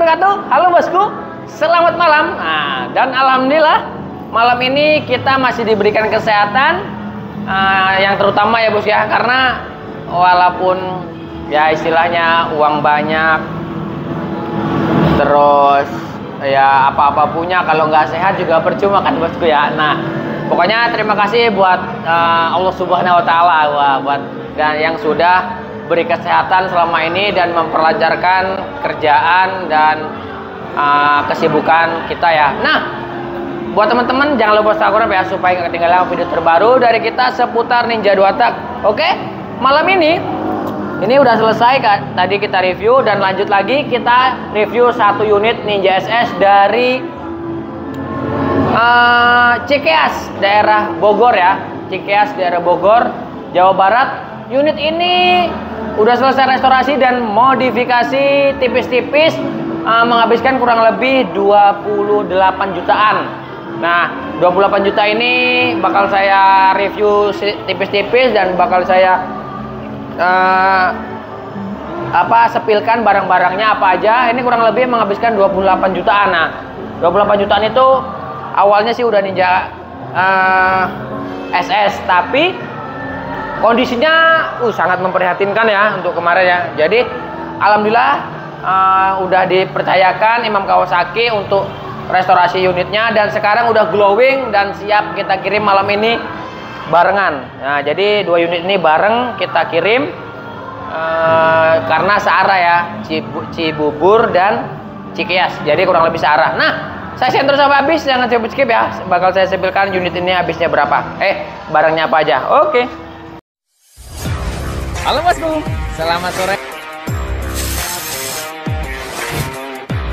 wabarakatuh. Halo bosku, selamat malam. Nah, dan alhamdulillah malam ini kita masih diberikan kesehatan yang terutama ya bos ya, karena walaupun ya istilahnya uang banyak, terus ya apa-apa punya, kalau nggak sehat juga percuma kan bosku ya. Nah pokoknya terima kasih buat Allah Subhanahu Wa Taala buat dan yang sudah beri kesehatan selama ini dan memperlancarkan kerjaan dan kesibukan kita ya. Nah, buat teman-teman jangan lupa subscribe ya supaya nggak ketinggalan video terbaru dari kita seputar Ninja 2 Tak. Oke, malam ini udah selesai kan? Tadi kita review dan lanjut lagi kita review satu unit Ninja SS dari Cikeas daerah Bogor ya. Cikeas daerah Bogor, Jawa Barat. Unit ini udah selesai restorasi dan modifikasi tipis-tipis, menghabiskan kurang lebih 28 jutaan. Nah 28 juta ini bakal saya review tipis-tipis dan bakal saya sepilkan barang-barangnya apa aja. Ini kurang lebih menghabiskan 28 jutaan. Nah 28 jutaan itu awalnya sih udah Ninja SS, tapi kondisinya sangat memprihatinkan ya untuk kemarin ya. Jadi alhamdulillah udah dipercayakan Imam Kawasaki untuk restorasi unitnya dan sekarang udah glowing dan siap kita kirim malam ini barengan. Nah jadi dua unit ini bareng kita kirim karena searah ya, Cibubur dan Cikeas, jadi kurang lebih searah. Nah saya share terus sampai habis, jangan skip ya, bakal saya sebutkan unit ini habisnya berapa, barangnya apa aja. Oke. Halo bosku, selamat sore.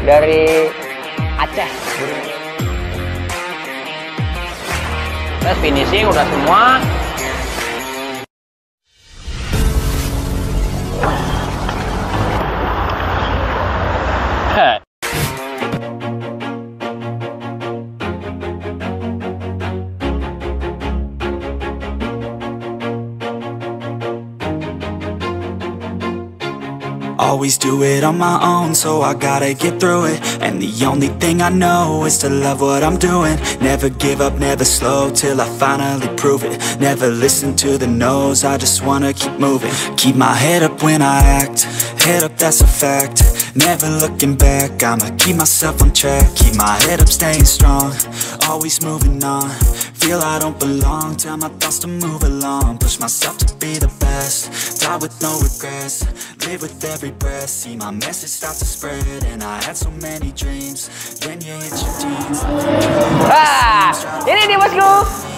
Dari Aceh. Terus finishing udah semua. Always do it on my own, so I gotta get through it. And the only thing I know is to love what I'm doing. Never give up, never slow, till I finally prove it. Never listen to the no's, I just wanna keep moving. Keep my head up when I act, head up that's a fact. Never looking back, I'ma keep myself on track. Keep my head up, staying strong, always moving on. Feel I don't belong, tell my thoughts to move along. Push myself to be the best, die with no regrets. Live with every breath, see my message start to spread. And I had so many dreams, then you hit your teens. Ini nih bosku,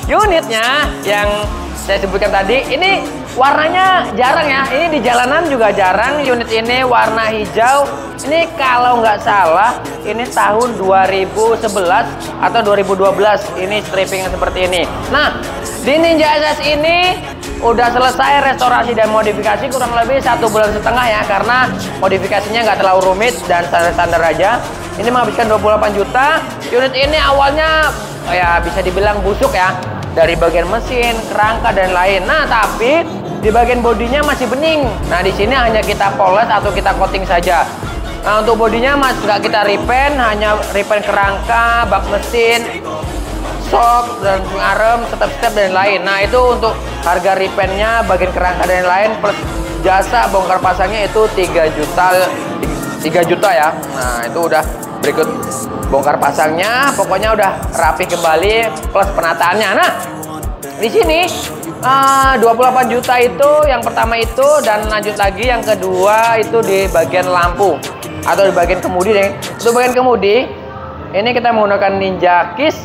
unitnya yang saya sebutkan tadi. Ini warnanya jarang ya, ini di jalanan juga jarang. Unit ini warna hijau. Ini kalau nggak salah ini tahun 2011 atau 2012 ini stripping seperti ini. Nah di Ninja SS ini udah selesai restorasi dan modifikasi kurang lebih 1,5 bulan ya, karena modifikasinya nggak terlalu rumit dan standar-standar aja. Ini menghabiskan 28 juta. Unit ini awalnya ya bisa dibilang busuk ya, dari bagian mesin, kerangka dan lain. Nah tapi di bagian bodinya masih bening. Nah di sini hanya kita poles atau kita coating saja. Nah untuk bodinya nggak kita repaint, hanya repaint kerangka, bak mesin, shock dan swing arm, step-step dan lain. Nah itu untuk harga repaintnya, bagian kerangka dan lain plus jasa bongkar pasangnya itu 3 juta ya. Nah itu udah berikut bongkar pasangnya, pokoknya udah rapi kembali plus penataannya. Nah di sini 28 juta itu yang pertama itu, dan lanjut lagi yang kedua itu di bagian lampu atau di bagian kemudi deh. Untuk bagian kemudi ini kita menggunakan Ninja Kiss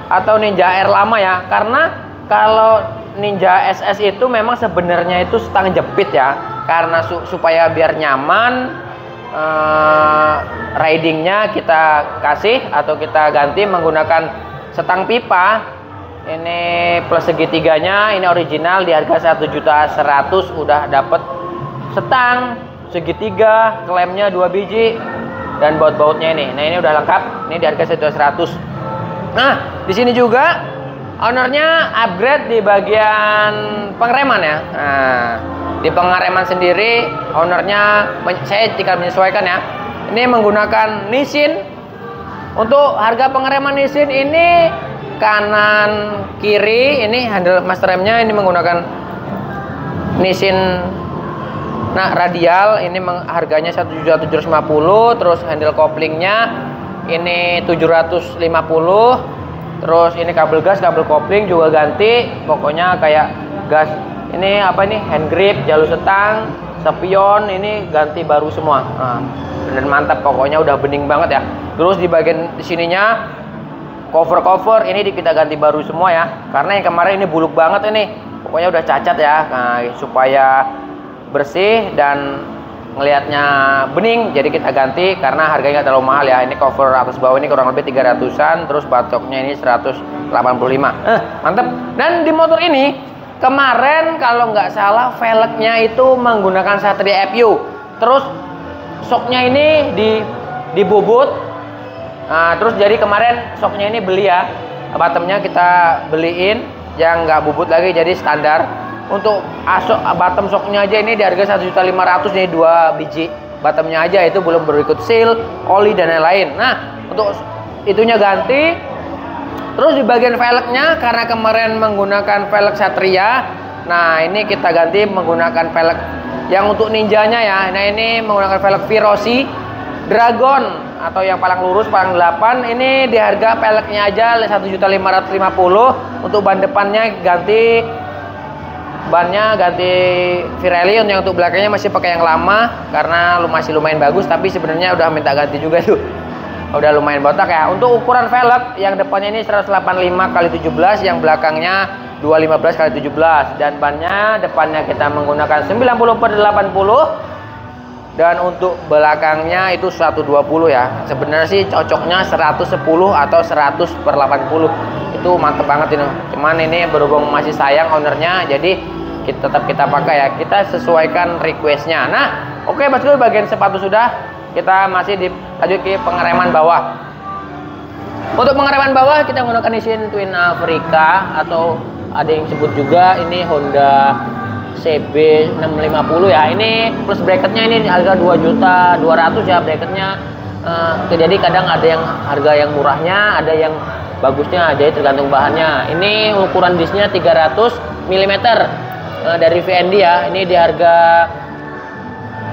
atau Ninja R lama ya, karena kalau Ninja SS itu memang sebenarnya itu stang jepit ya, karena supaya biar nyaman ridingnya kita kasih atau kita ganti menggunakan stang pipa. Ini plus segitiganya, ini original di harga 1.100.000 udah dapet stang segitiga, klemnya 2 biji dan baut-bautnya ini. Nah ini udah lengkap, ini di harga 1.100.000. Nah di sini juga ownernya upgrade di bagian pengereman ya. Nah di pengereman sendiri ownernya saya tinggal menyesuaikan ya. Ini menggunakan Nissin. Untuk harga pengereman Nissin ini kanan kiri, ini handle master remnya ini menggunakan Nissin radial, ini harganya 1.750.000. Terus handle koplingnya ini 750. Terus ini kabel gas, kabel kopling juga ganti. Pokoknya kayak gas ini apa ini hand grip, jalur setang, spion ini ganti baru semua. Nah, dan mantap, pokoknya udah bening banget ya. Terus di bagian sininya cover ini kita ganti baru semua ya, karena yang kemarin ini buluk banget ini, pokoknya udah cacat ya. Nah, supaya bersih dan ngelihatnya bening, jadi kita ganti karena harganya nggak terlalu mahal ya. Ini cover atas bawah ini kurang lebih 300-an, terus batoknya ini 185. Mantep. Dan di motor ini kemarin kalau nggak salah velgnya itu menggunakan Satria FU, terus shocknya ini dibobot. Nah, terus jadi kemarin shocknya ini beli ya, bottomnya kita beliin yang nggak bubut lagi, jadi standar. Untuk bottom shocknya aja ini di harga 1.500.000 nih, 2 biji bottomnya aja, itu belum berikut seal, oli dan lain-lain. Nah, untuk itunya ganti. Terus di bagian velgnya karena kemarin menggunakan velg Satria, nah ini kita ganti menggunakan velg yang untuk ninjanya ya. Nah, ini menggunakan velg Virosi Dragon atau yang paling lurus, paling 8. Ini di harga velgnya aja 1.550.000. Untuk ban depannya ganti, bannya ganti Pirelli. Yang untuk belakangnya masih pakai yang lama karena masih lumayan bagus, tapi sebenarnya udah minta ganti juga tuh, udah lumayan botak ya. Untuk ukuran velg yang depannya ini 185x17, yang belakangnya 215x17, dan bannya depannya kita menggunakan 90/80. Dan untuk belakangnya itu 120 ya. Sebenarnya sih cocoknya 110 atau 100/80. Itu mantep banget ini. Cuman ini berhubung masih sayang ownernya, jadi tetap kita pakai ya. Kita sesuaikan requestnya. Nah, oke bosku, bagian sepatu sudah. Kita masih lanjut ke pengereman bawah. Untuk pengereman bawah kita menggunakan Nissin Twin Africa, atau ada yang sebut juga ini Honda CB650 ya. Ini plus bracketnya ini harga 2.200.000 ya bracketnya. Jadi kadang ada yang harga yang murahnya, ada yang bagusnya, jadi tergantung bahannya. Ini ukuran disnya 300 mm dari VND ya. Ini di harga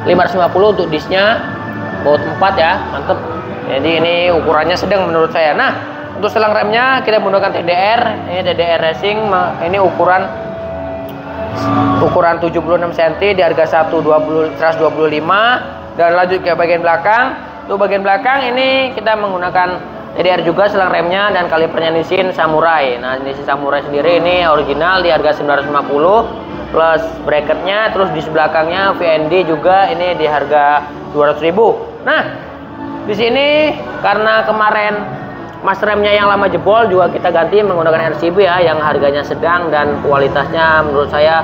550 untuk disnya, baut 4 ya, mantep. Jadi ini ukurannya sedang menurut saya. Nah, untuk selang remnya kita menggunakan TDR. Ini TDR Racing, ini ukuran 76 cm di harga 125. Dan lanjut ke bagian belakang. Untuk bagian belakang ini kita menggunakan TDR juga selang remnya, dan kalipernya Nissin Samurai. Nah, Nissin Samurai sendiri ini original di harga 950 plus bracketnya. Terus di belakangnya VND juga ini di harga 200.000. Nah, di sini karena kemarin mas remnya yang lama jebol, juga kita ganti menggunakan RCB ya, yang harganya sedang dan kualitasnya menurut saya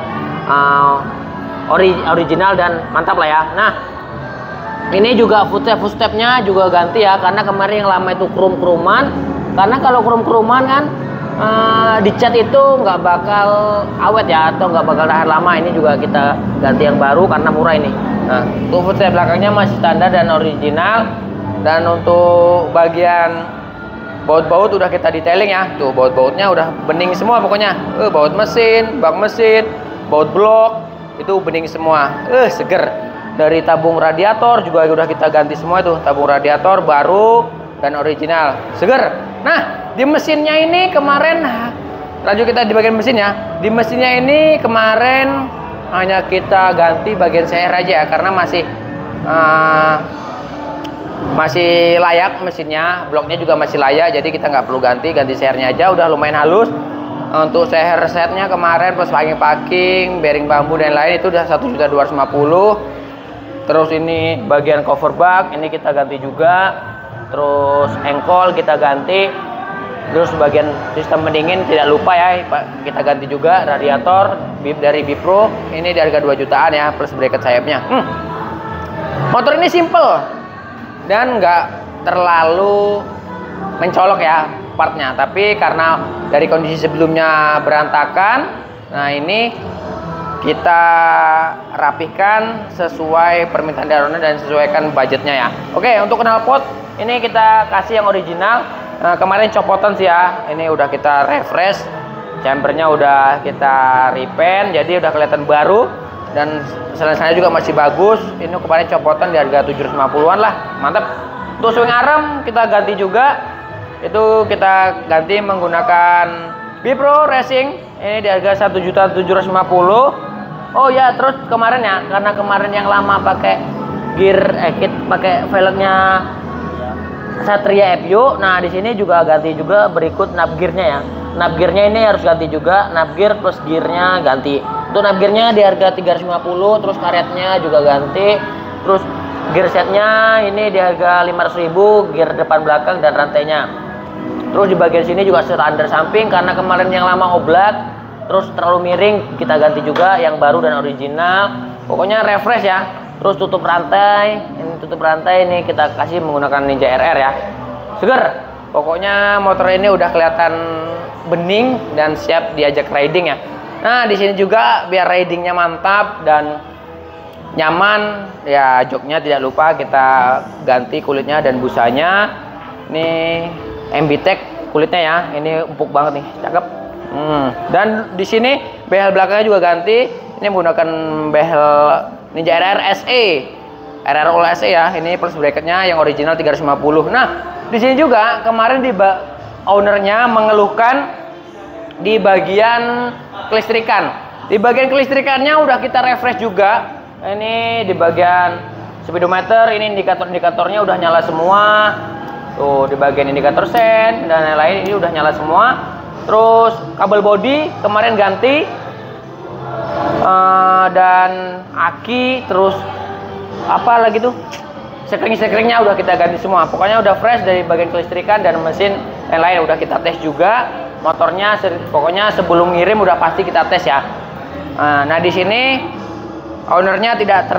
original dan mantap lah ya. Nah, ini juga footstepnya juga ganti ya, karena kemarin yang lama itu krum-kruman. Karena kalau krum-kruman kan dicat itu nggak bakal awet ya, atau nggak bakal tahan lama. Ini juga kita ganti yang baru karena murah ini. Nah, untuk footstep belakangnya masih standar dan original. Dan untuk bagian baut-baut udah kita detailing ya. Tuh baut-bautnya udah bening semua pokoknya. Baut mesin, bak mesin, baut blok itu bening semua. Seger. Dari tabung radiator juga udah kita ganti semua itu. Tabung radiator baru dan original. Seger. Nah, di mesinnya ini kemarin, lanjut kita di bagian mesinnya. Di mesinnya ini kemarin hanya kita ganti bagian seher aja ya, karena masih layak mesinnya, bloknya juga masih layak, jadi kita nggak perlu ganti sehernya aja, udah lumayan halus. Untuk seher setnya kemarin plus packing, bearing bambu dan lain itu udah 1.250.000. Terus ini bagian cover bag ini kita ganti juga, terus engkol kita ganti, terus bagian sistem pendingin tidak lupa ya kita ganti juga. Radiator dari Bipro ini di harga 2 jutaan ya, plus bracket sayapnya. Motor ini simple dan nggak terlalu mencolok ya partnya, tapi karena dari kondisi sebelumnya berantakan, nah ini kita rapihkan sesuai permintaan dari owner dan sesuaikan budgetnya ya. Oke, untuk knalpot ini kita kasih yang original. Kemarin copotan sih ya, ini udah kita refresh, chambernya udah kita repaint, jadi udah kelihatan baru dan selain juga masih bagus. Ini kemarin copotan di harga 750-an lah, mantap. Untuk swing arm kita ganti juga, itu kita ganti menggunakan Bipro Racing, ini di harga 1.750.000. Oh ya, terus kemarin ya, karena kemarin yang lama pakai gear kit, pakai velgnya Satria FU. Nah, di sini juga ganti juga berikut knob gearnya ya. Knob gearnya ini harus ganti juga, knob gear plus gearnya ganti. Untuk knob gearnya di harga 350, terus karetnya juga ganti. Terus gear setnya ini di harga 500.000, gear depan belakang dan rantainya. Terus di bagian sini juga standar samping karena kemarin yang lama oblak. Terus terlalu miring, kita ganti juga yang baru dan original. Pokoknya refresh ya. Terus tutup rantai, ini kita kasih menggunakan Ninja RR ya. Seger. Pokoknya motor ini udah kelihatan bening dan siap diajak riding ya. Nah, di sini juga biar ridingnya mantap dan nyaman ya, joknya tidak lupa kita ganti kulitnya dan busanya. Ini MBTEK kulitnya ya. Ini empuk banget nih, cakep. Dan di sini behel belakangnya juga ganti. Ini menggunakan behel Ninja RR SE, RR All SE ya. Ini plus bracketnya yang original 350. Nah, di sini juga kemarin ownernya mengeluhkan di bagian kelistrikan. Di bagian kelistrikannya udah kita refresh juga. Ini di bagian speedometer, ini indikator-indikatornya udah nyala semua. Tuh di bagian indikator sen dan lain-lain ini udah nyala semua. Terus kabel bodi kemarin ganti, dan aki, terus apa lagi tuh, sekring-sekringnya udah kita ganti semua. Pokoknya udah fresh dari bagian kelistrikan dan mesin yang lain udah kita tes juga. Motornya pokoknya sebelum ngirim udah pasti kita tes ya. Nah di sini ownernya tidak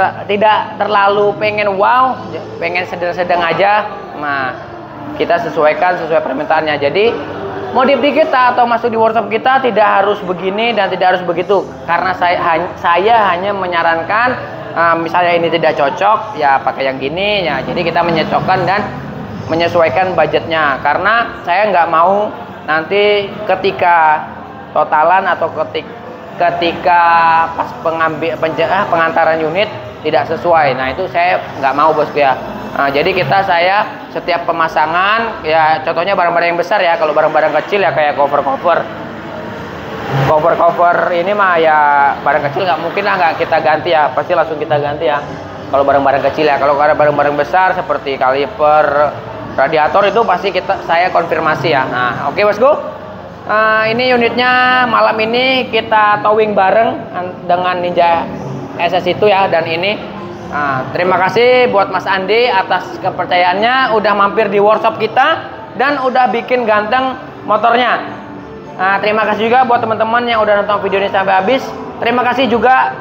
terlalu pengen wow, pengen sedang-sedang aja. Nah kita sesuaikan sesuai permintaannya. Jadi modif di kita atau masuk di workshop kita tidak harus begini dan tidak harus begitu, karena saya hanya menyarankan misalnya ini tidak cocok ya pakai yang gini ya. Jadi kita menyocokkan dan menyesuaikan budgetnya, karena saya nggak mau nanti ketika totalan atau ketika pas pengantaran unit tidak sesuai. Nah itu saya nggak mau bosku ya. Nah, jadi saya setiap pemasangan ya, contohnya barang-barang yang besar ya. Kalau barang-barang kecil ya kayak cover ini mah ya barang kecil nggak mungkin lah nggak kita ganti ya, pasti langsung kita ganti ya kalau barang-barang kecil ya. Kalau ada barang-barang besar seperti kaliper, radiator itu pasti saya konfirmasi ya. Nah oke bosku, ini unitnya malam ini kita towing bareng dengan Ninja SS itu ya. Dan ini terima kasih buat Mas Andi atas kepercayaannya udah mampir di workshop kita dan udah bikin ganteng motornya. Terima kasih juga buat teman-teman yang udah nonton video ini sampai habis. Terima kasih juga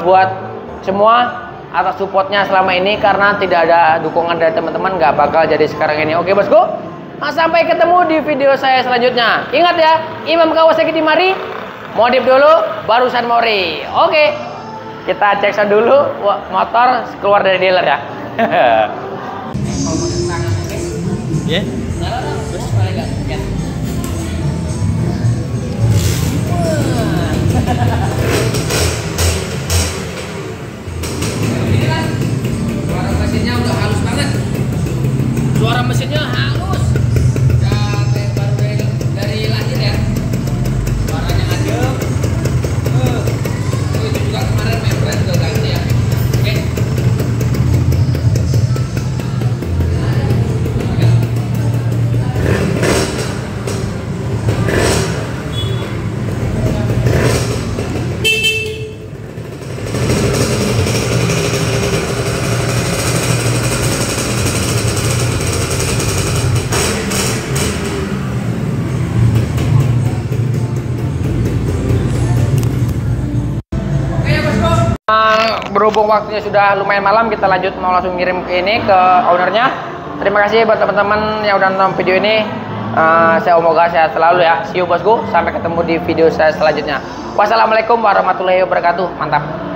buat semua atas supportnya selama ini, karena tidak ada dukungan dari teman-teman nggak bakal jadi sekarang ini. Oke bosku, sampai ketemu di video saya selanjutnya. Ingat ya, Imam Kawasaki Dimari, modif dulu baru San Mori. Oke, kita cek dulu motor keluar dari dealer ya. Ya. Suara mesinnya udah halus banget. Suara mesinnya halus. Udah kayak baru dari lahir ya. Suaranya adem. Itu juga kemarin membrane juga ganti ya. Oke. Berhubung waktunya sudah lumayan malam, kita langsung ngirim ke ownernya. Terima kasih buat teman-teman yang udah nonton video ini. Saya semoga sehat selalu ya. See you bosku. Sampai ketemu di video saya selanjutnya. Wassalamualaikum warahmatullahi wabarakatuh. Mantap.